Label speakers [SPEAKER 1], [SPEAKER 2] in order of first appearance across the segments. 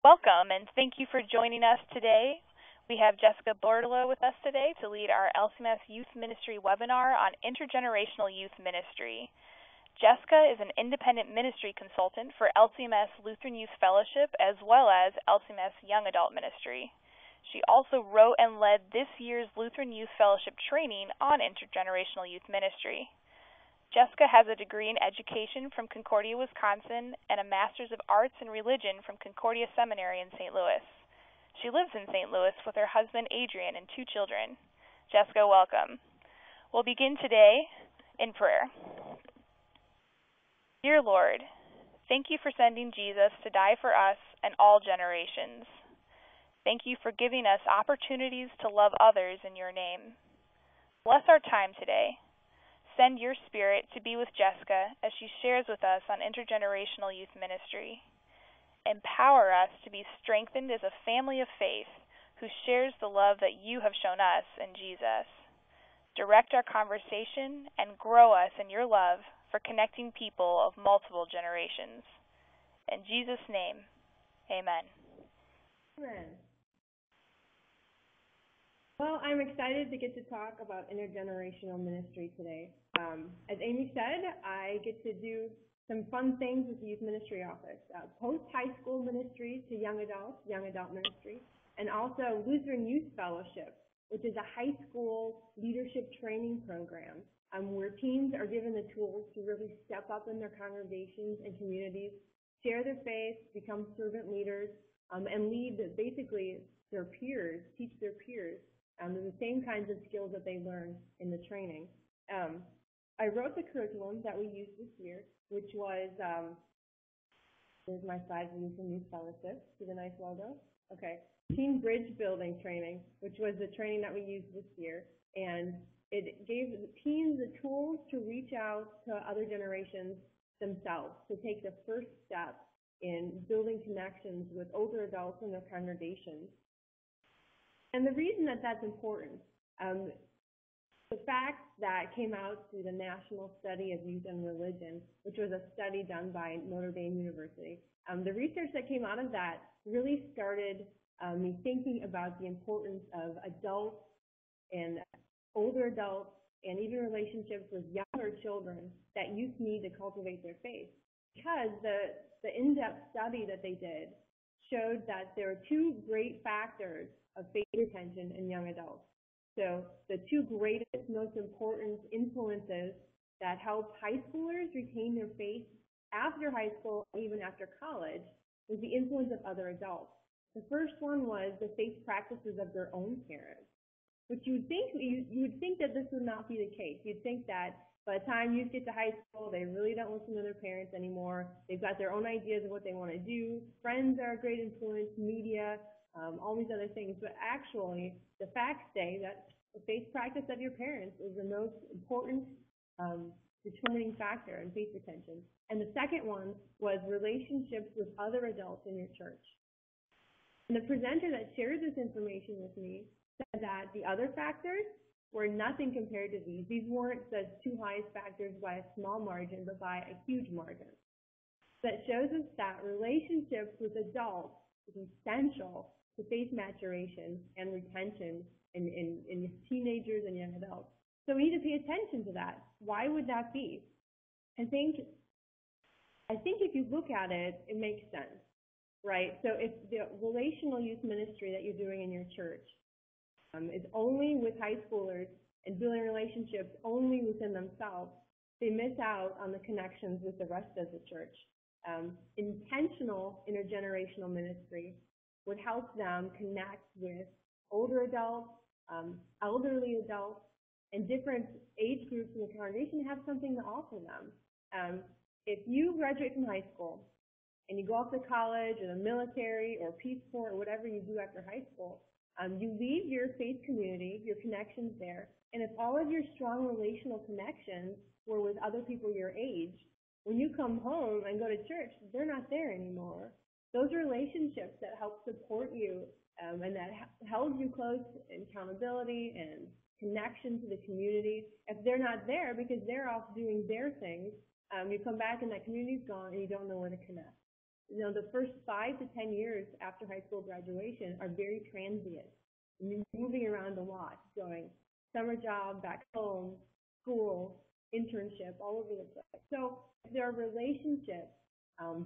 [SPEAKER 1] Welcome, and thank you for joining us today. We have Jessica Bordeleau with us today to lead our LCMS Youth Ministry webinar on Intergenerational Youth Ministry. Jessica is an independent ministry consultant for LCMS Lutheran Youth Fellowship as well as LCMS Young Adult Ministry. She also wrote and led this year's Lutheran Youth Fellowship training on Intergenerational Youth Ministry. Jessica has a degree in education from Concordia, Wisconsin, and a Master's of Arts in Religion from Concordia Seminary in St. Louis. She lives in St. Louis with her husband Adrian and 2 children. Jessica, welcome. We'll begin today in prayer. Dear Lord, thank you for sending Jesus to die for us and all generations. Thank you for giving us opportunities to love others in your name. Bless our time today. Send your Spirit to be with Jessica as she shares with us on Intergenerational Youth Ministry. Empower us to be strengthened as a family of faith who shares the love that you have shown us in Jesus. Direct our conversation and grow us in your love for connecting people of multiple generations. In Jesus' name, amen.
[SPEAKER 2] Amen. Well, I'm excited to get to talk about intergenerational ministry today. As Amy said, I get to do some fun things with the Youth Ministry Office, post-high school ministry to young adult ministry, and also Lutheran Youth Fellowship, which is a high school leadership training program where teens are given the tools to really step up in their congregations and communities, share their faith, become servant leaders, and lead basically their peers, teach their peers the same kinds of skills that they learn in the training. I wrote the curriculum that we used this year, which was, here's my slide for Lutheran Youth Fellowship, see the nice logo? Okay, Team Bridge Building Training, which was the training that we used this year, and it gave the teens the tools to reach out to other generations themselves, to take the first step in building connections with older adults in their congregations. And the reason that that's important, the fact that came out through the National Study of Youth and Religion, which was a study done by Notre Dame University, the research that came out of that really started me thinking about the importance of adults and older adults and even relationships with younger children that youth need to cultivate their faith. Because the in-depth study that they did showed that there are 2 great factors of faith retention in young adults. So the 2 greatest, most important influences that help high schoolers retain their faith after high school, even after college, was the influence of other adults. The first one was the faith practices of their own parents, which you would think that this would not be the case. You'd think that by the time youth get to high school, they really don't listen to their parents anymore. They've got their own ideas of what they want to do. Friends are a great influence, media, all these other things. But actually, the facts say that the faith practice of your parents is the most important determining factor in faith retention. And the second one was relationships with other adults in your church. And the presenter that shared this information with me said that the other factors were nothing compared to these. These weren't the 2 highest factors by a small margin, but by a huge margin. That shows us that relationships with adults is essential to faith maturation and retention in teenagers and young adults. So we need to pay attention to that. Why would that be? I think if you look at it, it makes sense, right? So if the relational youth ministry that you're doing in your church is only with high schoolers and building relationships only within themselves, they miss out on the connections with the rest of the church. Intentional intergenerational ministry would help them connect with older adults, elderly adults, and different age groups in the congregation have something to offer them. If you graduate from high school and you go off to college or the military or Peace Corps or whatever you do after high school, you leave your faith community, your connections there, and if all of your strong relational connections were with other people your age, when you come home and go to church, they're not there anymore. Those relationships that help support you and that held you close in accountability and connection to the community, if they're not there because they're off doing their things, you come back and that community's gone and you don't know where to connect. The first 5 to 10 years after high school graduation are very transient. You're moving around a lot, going summer job, back home, school, internship, all over the place. So if there are relationships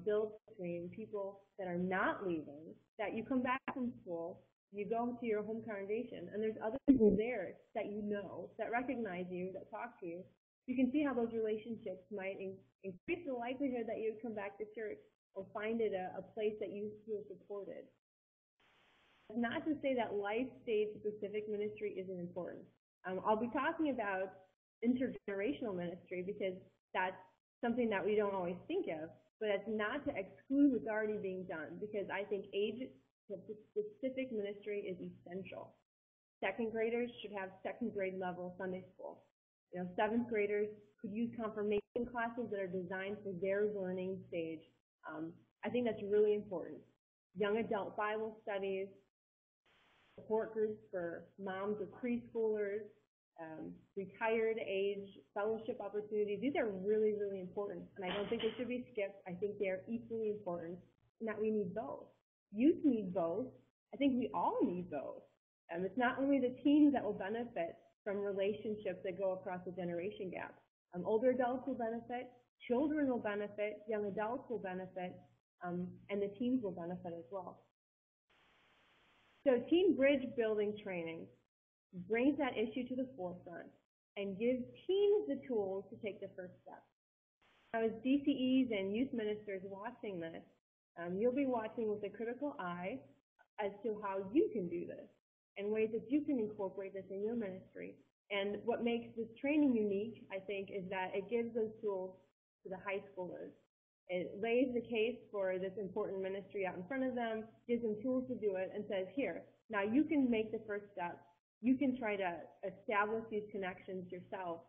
[SPEAKER 2] built between people that are not leaving, that you come back from school, you go to your home congregation, and there's other people there that you know, that recognize you, that talk to you, you can see how those relationships might increase the likelihood that you would come back to church or find it a place that you feel supported. Not to say that life stage specific ministry isn't important. I'll be talking about intergenerational ministry because that's something that we don't always think of, but it's not to exclude what's already being done, because I think age-specific ministry is essential. Second graders should have second grade level Sunday school. Seventh graders could use confirmation classes that are designed for their learning stage. I think that's really important. Young adult Bible studies, support groups for moms of preschoolers, retired age fellowship opportunities. These are really, really important, and I don't think they should be skipped. I think they are equally important, and that we need both. Youth need both. I think we all need both. It's not only the teens that will benefit from relationships that go across the generation gap. Older adults will benefit, children will benefit, young adults will benefit, and the teens will benefit as well. So teen bridge building training brings that issue to the forefront and gives teens the tools to take the first step. Now, as DCEs and youth ministers watching this, you'll be watching with a critical eye as to how you can do this and ways that you can incorporate this in your ministry. And what makes this training unique, I think, is that it gives those tools to the high schoolers. It lays the case for this important ministry out in front of them, gives them tools to do it, and says, here, now you can make the first step. You can try to establish these connections yourself.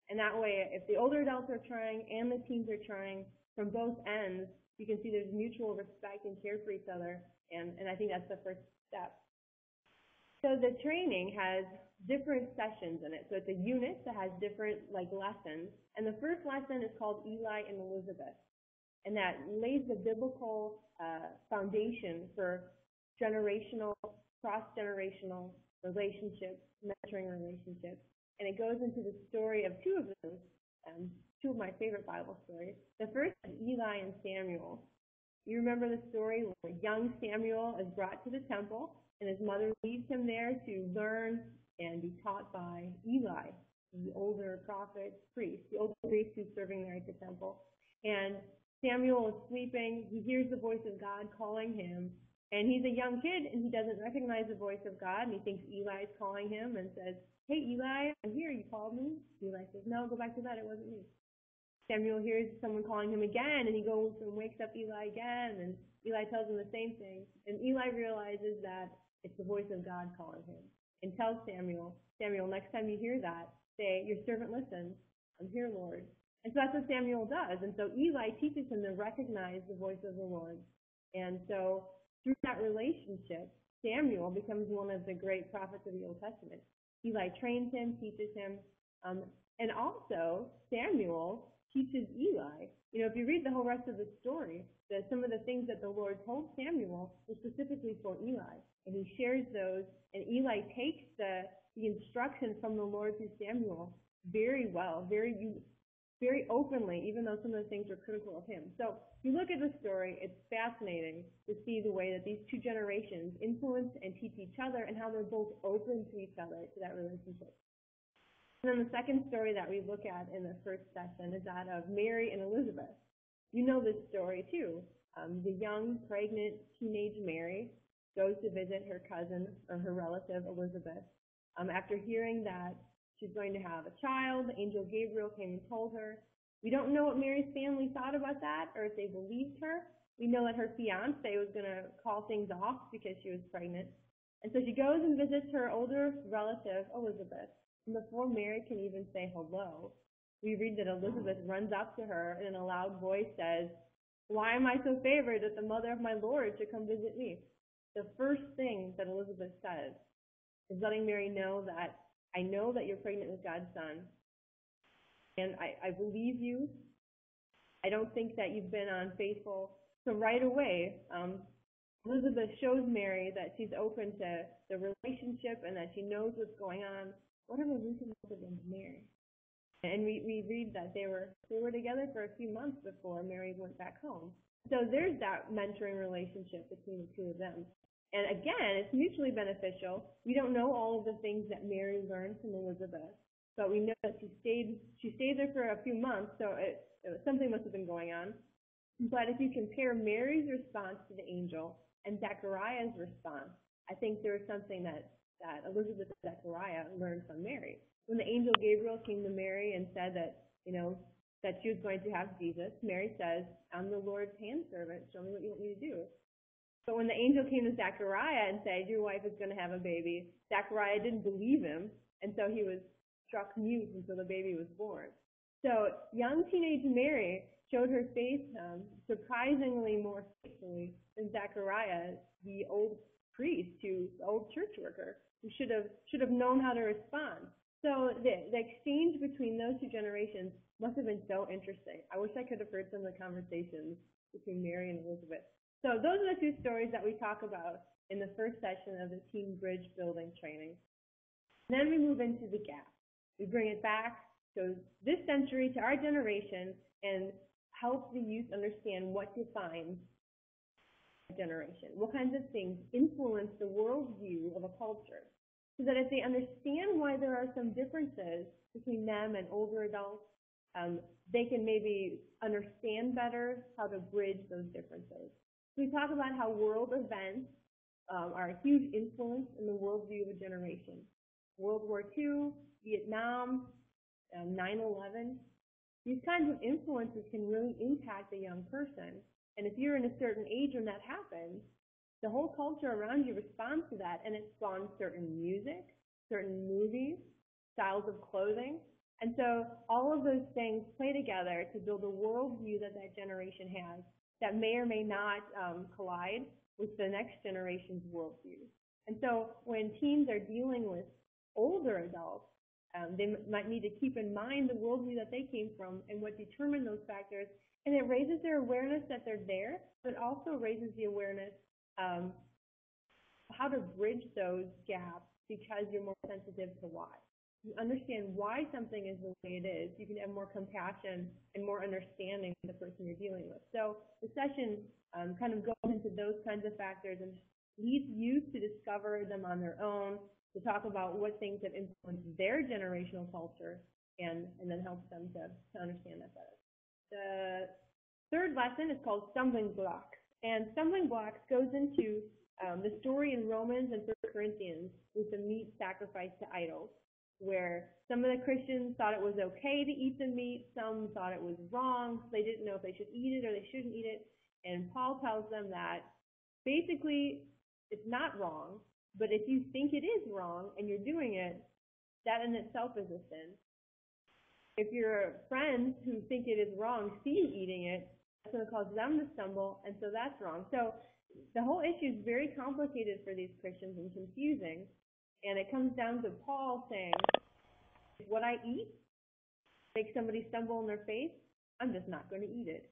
[SPEAKER 2] And that way, if the older adults are trying and the teens are trying, from both ends, you can see there's mutual respect and care for each other. And I think that's the first step. So the training has different sessions in it. So it's a unit that has different lessons. And the first lesson is called Eli and Elizabeth. And that lays the biblical foundation for generational, cross-generational relationships, mentoring relationships. And it goes into the story of two of those, two of my favorite Bible stories. The first is Eli and Samuel. You remember the story where young Samuel is brought to the temple, and his mother leaves him there to learn and be taught by Eli, the older prophet priest, the older priest who's serving there at the temple. And Samuel is sleeping. He hears the voice of God calling him. And he's a young kid, and he doesn't recognize the voice of God, and he thinks Eli is calling him and says, hey, Eli, I'm here. You called me? Eli says, no, go back to bed. It wasn't me. Samuel hears someone calling him again, and he goes and wakes up Eli again, and Eli tells him the same thing. And Eli realizes that it's the voice of God calling him and tells Samuel, next time you hear that, say, your servant listens. I'm here, Lord. And so that's what Samuel does. And so Eli teaches him to recognize the voice of the Lord. And so through that relationship, Samuel becomes one of the great prophets of the Old Testament. Eli trains him, teaches him, and also Samuel teaches Eli. If you read the whole rest of the story, some of the things that the Lord told Samuel were specifically for Eli, and he shares those, and Eli takes the instruction from the Lord through Samuel very well, very openly, even though some of the things are critical of him. So if you look at the story, it's fascinating to see the way that these two generations influence and teach each other and how they're both open to each other, to that relationship. And then the second story that we look at in the first session is that of Mary and Elizabeth. You know this story too. The young, pregnant, teenage Mary goes to visit her cousin or her relative Elizabeth. After hearing that she's going to have a child, the angel Gabriel came and told her. We don't know what Mary's family thought about that or if they believed her. We know that her fiance was going to call things off because she was pregnant. And so she goes and visits her older relative, Elizabeth. And before Mary can even say hello, we read that Elizabeth runs up to her and in a loud voice says, why am I so favored that the mother of my Lord should come visit me? The first thing that Elizabeth says is letting Mary know that I know that you're pregnant with God's son, and I believe you. I don't think that you've been unfaithful So right away, Elizabeth shows Mary that she's open to the relationship and that she knows what's going on. Whatever Elizabeth and Mary. And we read that they were together for a few months before Mary went back home. So there's that mentoring relationship between the two of them. And again, it's mutually beneficial. We don't know all of the things that Mary learned from Elizabeth, but we know that she stayed there for a few months, so something must have been going on. But if you compare Mary's response to the angel and Zechariah's response, I think there's something that Elizabeth and Zechariah learned from Mary. When the angel Gabriel came to Mary and said that, that she was going to have Jesus, Mary says, "I'm the Lord's handservant. Show me what you want me to do." But when the angel came to Zechariah and said, "Your wife is going to have a baby," Zechariah didn't believe him, and so he was struck mute until the baby was born. So young teenage Mary showed her faith surprisingly more faithfully than Zechariah, the old priest, the old church worker, who should have known how to respond. So the exchange between those two generations must have been so interesting. I wish I could have heard some of the conversations between Mary and Elizabeth. So those are the two stories that we talk about in the first session of the Teen Bridge Building training. Then we move into the gap. We bring it back to this century, to our generation, and help the youth understand what defines a generation. What kinds of things influence the worldview of a culture, so that if they understand why there are some differences between them and older adults, they can maybe understand better how to bridge those differences. We talk about how world events are a huge influence in the worldview of a generation. World War II, Vietnam, 9/11, these kinds of influences can really impact a young person. And if you're in a certain age when that happens, the whole culture around you responds to that, and it spawns certain music, certain movies, styles of clothing. And so all of those things play together to build a worldview that generation has that may or may not collide with the next generation's worldview. And so when teens are dealing with older adults, they might need to keep in mind the worldview that they came from and what determined those factors. And it raises their awareness that they're there, but also raises the awareness how to bridge those gaps because you're more sensitive to why. You understand why something is the way it is. You can have more compassion and more understanding of the person you're dealing with. So the session kind of goes into those kinds of factors and leads youth to discover them on their own, to talk about what things have influenced their generational culture, and then helps them to understand that better. The third lesson is called Stumbling Blocks. And Stumbling Blocks goes into the story in Romans and 1 Corinthians with the meat sacrificed to idols, where some of the Christians thought it was okay to eat the meat, some thought it was wrong, so they didn't know if they should eat it or they shouldn't eat it. And Paul tells them that basically it's not wrong, but if you think it is wrong and you're doing it, that in itself is a sin. If your friends who think it is wrong see you eating it, that's going to cause them to stumble, and so that's wrong. So the whole issue is very complicated for these Christians and confusing, and it comes down to Paul saying, if what I eat makes somebody stumble in their faith, I'm just not going to eat it.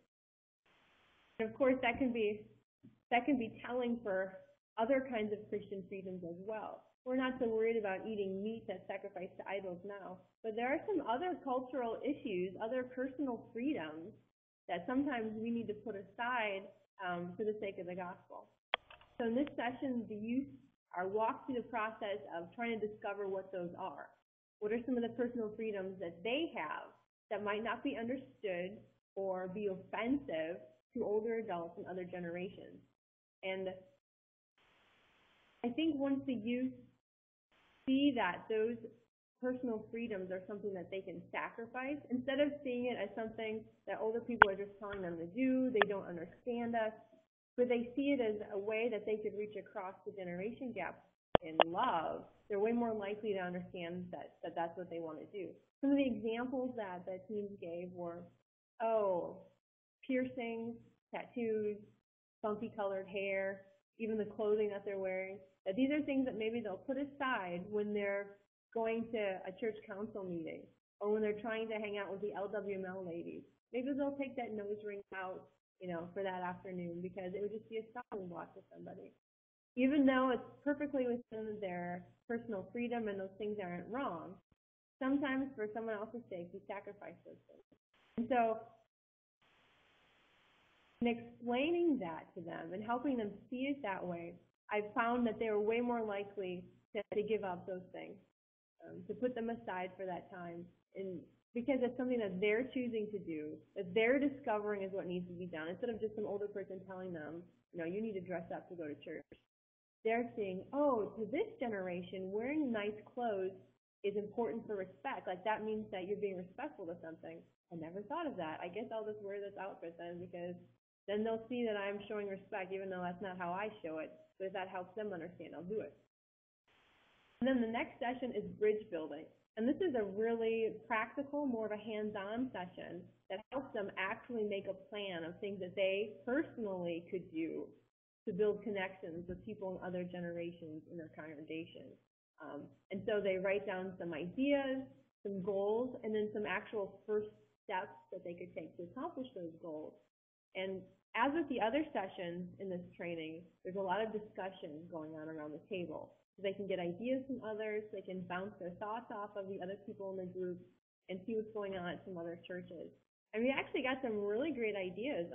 [SPEAKER 2] And of course, that can be telling for other kinds of Christian freedoms as well. We're not so worried about eating meat that's sacrificed to idols now, but there are some other cultural issues, other personal freedoms that sometimes we need to put aside for the sake of the gospel. So in this session, the youth are walked through the process of trying to discover what those are. What are some of the personal freedoms that they have that might not be understood or be offensive to older adults and other generations? And I think once the youth see that those personal freedoms are something that they can sacrifice, instead of seeing it as something that older people are just telling them to do, they don't understand us, but they see it as a way that they could reach across the generation gap in love, they're way more likely to understand that that's what they want to do. Some of the examples that the teens gave were, piercings, tattoos, funky colored hair, even the clothing that they're wearing, that these are things that maybe they'll put aside when they're going to a church council meeting or when they're trying to hang out with the LWML ladies. Maybe they'll take that nose ring out for that afternoon, because it would just be a stumbling block for somebody. Even though it's perfectly within their personal freedom and those things aren't wrong, sometimes for someone else's sake, we sacrifice those things. And so, in explaining that to them and helping them see it that way, I've found that they are way more likely to give up those things, to put them aside for that time, and because it's something that they're choosing to do, that they're discovering is what needs to be done, instead of just some older person telling them, you need to dress up to go to church. They're seeing, oh, to this generation, wearing nice clothes is important for respect. Like, that means that you're being respectful to something. I never thought of that. I guess I'll just wear this outfit then, because then they'll see that I'm showing respect, even though that's not how I show it. But if that helps them understand, I'll do it. And then the next session is bridge building. And this is a really practical, more of a hands-on session that helps them actually make a plan of things that they personally could do to build connections with people in other generations in their congregation. And so they write down some ideas, some goals, and then some actual first steps that they could take to accomplish those goals. And as with the other sessions in this training, there's a lot of discussion going on around the table. So they can get ideas from others, they can bounce their thoughts off of the other people in the group and see what's going on at some other churches. And we actually got some really great ideas.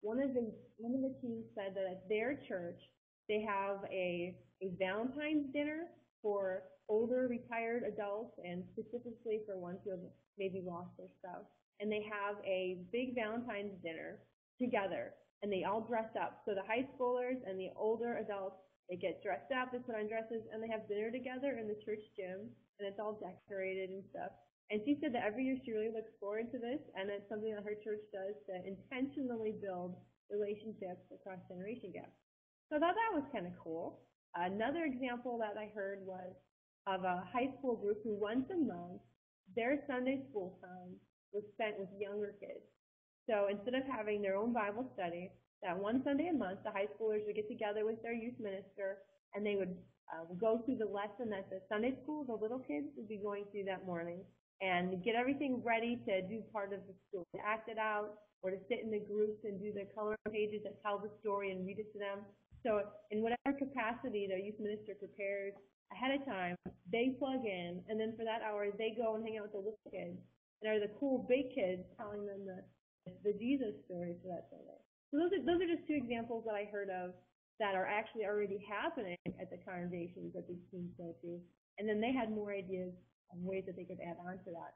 [SPEAKER 2] One of the teams said that at their church, they have a Valentine's dinner for older retired adults, and specifically for ones who have maybe lost their spouse. And they have a big Valentine's dinner together, and they all dress up. So the high schoolers and the older adults, they get dressed up, they put on dresses, and they have dinner together in the church gym, and it's all decorated and stuff. And she said that every year she really looks forward to this, and it's something that her church does to intentionally build relationships across generation gaps. So I thought that was kind of cool. Another example that I heard was of a high school group who once a month, their Sunday school time was spent with younger kids. So instead of having their own Bible study, that one Sunday a month, the high schoolers would get together with their youth minister, and they would go through the lesson that the Sunday school, the little kids, would be going through that morning, and get everything ready to do part of the school, to act it out, or to sit in the groups and do the color pages that tell the story and read it to them. So in whatever capacity their youth minister prepares ahead of time, they plug in, and then for that hour, they go and hang out with the little kids, and are the cool big kids telling them the Jesus story for that Sunday. So those are just two examples that I heard of that are actually already happening at the congregations that these teams go to. And then they had more ideas of ways that they could add on to that.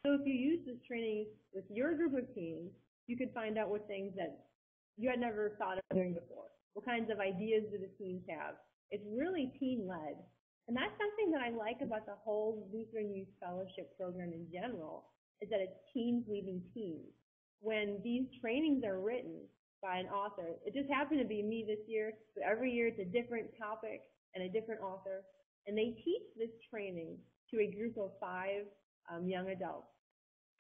[SPEAKER 2] So if you use this training with your group of teens, you could find out what things that you had never thought of doing before. What kinds of ideas do the teens have? It's really teen-led. And that's something that I like about the whole Lutheran Youth Fellowship program in general, is that it's teens leading teens. When these trainings are written by an author, it just happened to be me this year, but every year it's a different topic and a different author, and they teach this training to a group of 5 young adults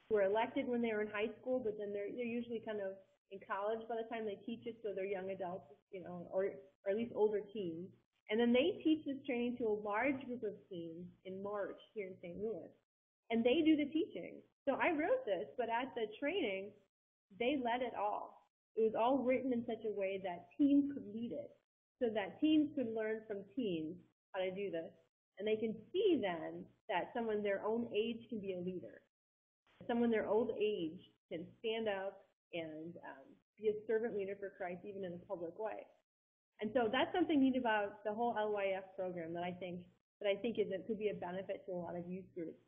[SPEAKER 2] who were elected when they were in high school, but then they're usually kind of in college by the time they teach it, so they're young adults, or at least older teens. And then they teach this training to a large group of teens in March here in St. Louis, and they do the teaching. So I wrote this, but at the training, they led it all. It was all written in such a way that teens could lead it, so that teens could learn from teens how to do this. And they can see then that someone their own age can be a leader. Someone their old age can stand up and be a servant leader for Christ, even in a public way. And so that's something neat about the whole LYF program that I think is it could be a benefit to a lot of youth groups.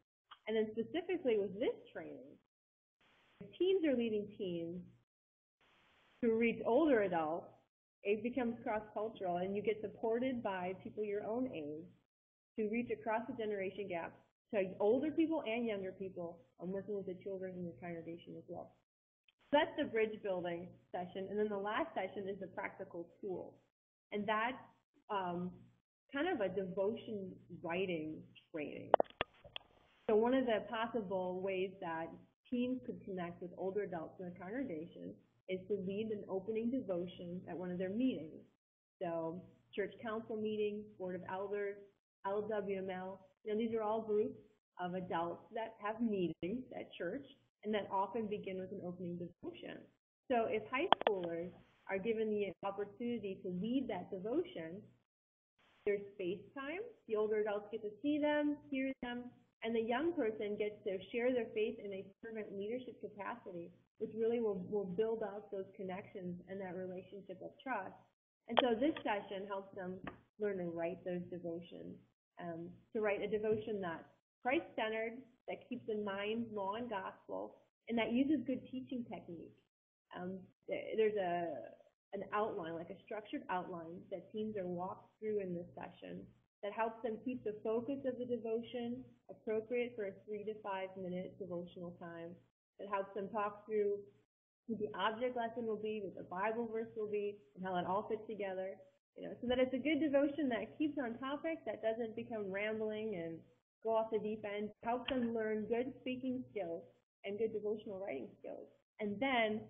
[SPEAKER 2] And then specifically with this training, if teens are leading teens to reach older adults, it becomes cross-cultural, and you get supported by people your own age to reach across the generation gap to older people and younger people. I'm working with the children in the congregation as well. So that's the bridge building session, and then the last session is the practical tools, and that's kind of a devotion writing training. So one of the possible ways that teens could connect with older adults in the congregation is to lead an opening devotion at one of their meetings. So church council meetings, board of elders, LWML, these are all groups of adults that have meetings at church and that often begin with an opening devotion. So if high schoolers are given the opportunity to lead that devotion, there's space time. The older adults get to see them, hear them, and the young person gets to share their faith in a servant leadership capacity, which really will build up those connections and that relationship of trust. And so this session helps them learn to write those devotions, to write a devotion that's Christ-centered, that keeps in mind law and gospel, and that uses good teaching technique. There's an outline, like a structured outline that teens are walked through in this session that helps them keep the focus of the devotion appropriate for a 3 to 5 minute devotional time. That helps them talk through who the object lesson will be, what the Bible verse will be, and how it all fits together. So that it's a good devotion that keeps on topic, that doesn't become rambling and go off the deep end. Helps them learn good speaking skills and good devotional writing skills. And then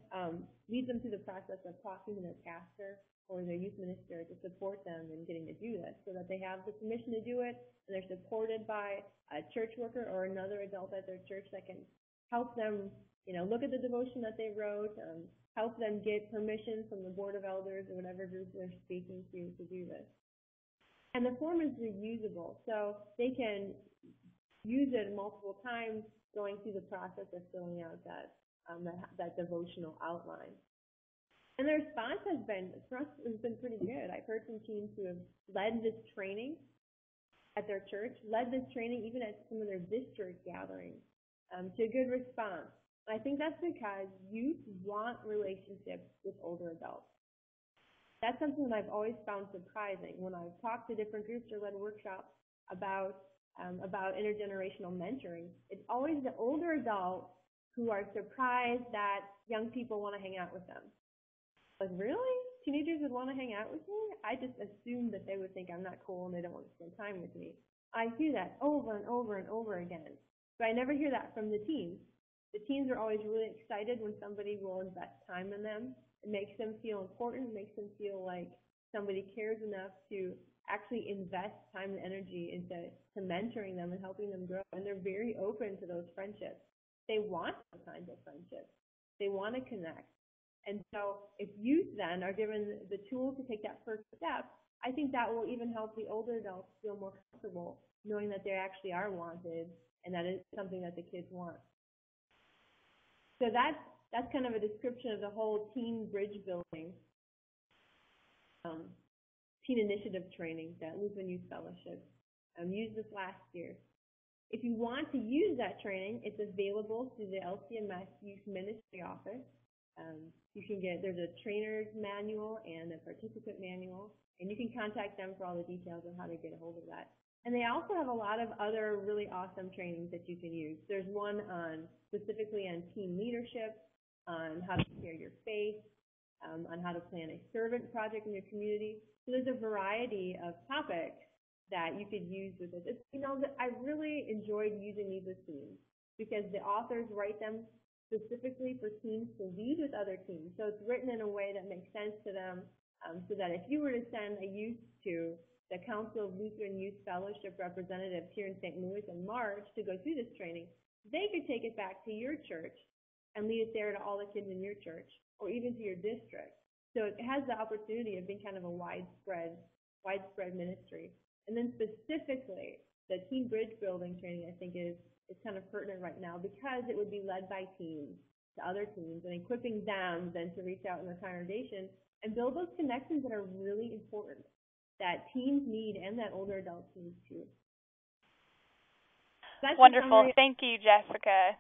[SPEAKER 2] lead them through the process of talking to their pastor or their youth minister to support them in getting to do this, so that they have the permission to do it, and they're supported by a church worker or another adult at their church that can help them, look at the devotion that they wrote, help them get permission from the board of elders or whatever group they're speaking to do this. And the form is reusable, so they can use it multiple times, going through the process of filling out that devotional outline. And the response has been pretty good. I've heard from teens who have led this training at their church, led this training even at some of their district gatherings, to a good response. And I think that's because youth want relationships with older adults. That's something that I've always found surprising when I've talked to different groups or led workshops about intergenerational mentoring. It's always the older adults who are surprised that young people want to hang out with them. Like, really? Teenagers would want to hang out with me? I just assumed that they would think I'm not cool and they don't want to spend time with me. I hear that over and over and over again. But I never hear that from the teens. The teens are always really excited when somebody will invest time in them. It makes them feel important. It makes them feel like somebody cares enough to actually invest time and energy into mentoring them and helping them grow. And they're very open to those friendships. They want those kinds of friendships. They want to connect. And so if youth then are given the tools to take that first step, I think that will even help the older adults feel more comfortable knowing that they actually are wanted and that it's something that the kids want. So that's kind of a description of the whole teen bridge building, teen initiative training that Lutheran Youth Fellowship used this last year. If you want to use that training, it's available through the LCMS Youth Ministry Office. There's a trainer's manual and a participant manual, and you can contact them for all the details on how to get a hold of that. And they also have a lot of other really awesome trainings that you can use. There's one specifically on teen leadership, on how to share your faith, on how to plan a servant project in your community. So there's a variety of topics that you could use with this. I really enjoyed using these with teens because the authors write them specifically for teens to lead with other teens. So it's written in a way that makes sense to them, so that if you were to send a youth to the Council of Lutheran Youth Fellowship representatives here in St. Louis in March to go through this training, they could take it back to your church and lead it there to all the kids in your church or even to your district. So it has the opportunity of being kind of a widespread ministry. And then specifically, the teen bridge building training, I think, is kind of pertinent right now because it would be led by teens to other teens and equipping them then to reach out in their congregation and build those connections that are really important, that teens need and that older adults need too. That's
[SPEAKER 1] wonderful. Thank you, Jessica.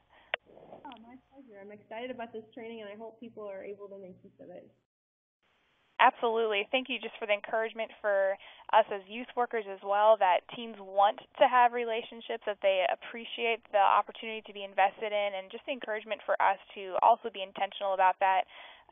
[SPEAKER 2] Oh, my pleasure. I'm excited about this training, and I hope people are able to make use of it.
[SPEAKER 1] Absolutely. Thank you just for the encouragement for us as youth workers as well, that teens want to have relationships, that they appreciate the opportunity to be invested in, and just the encouragement for us to also be intentional about that.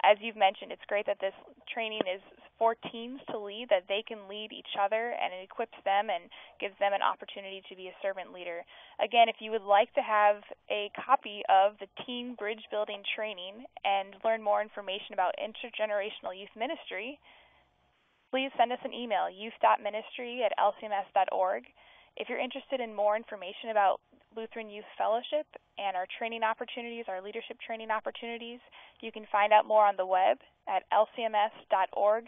[SPEAKER 1] As you've mentioned, it's great that this training is for teens to lead, that they can lead each other, and it equips them and gives them an opportunity to be a servant leader. Again, if you would like to have a copy of the Teen Bridge Building Training and learn more information about Intergenerational Youth Ministry, please send us an email, youth.ministry@lcms.org. If you're interested in more information about Lutheran Youth Fellowship, and our training opportunities, our leadership training opportunities. You can find out more on the web at lcms.org/youth.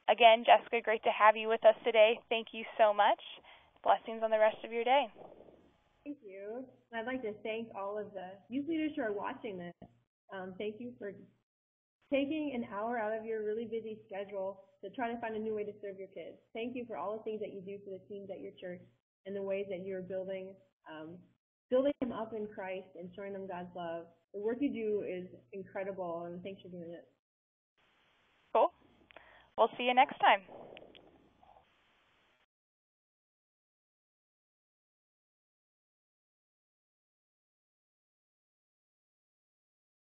[SPEAKER 1] Again, Jessica, great to have you with us today. Thank you so much. Blessings on the rest of your day.
[SPEAKER 2] Thank you. I'd like to thank all of the youth leaders who are watching this. Thank you for taking an hour out of your really busy schedule to try to find a new way to serve your kids. Thank you for all the things that you do for the teams at your church and the ways that you're building them up in Christ and showing them God's love. The work you do is incredible, and thanks for doing it.
[SPEAKER 1] Cool. We'll see you next time.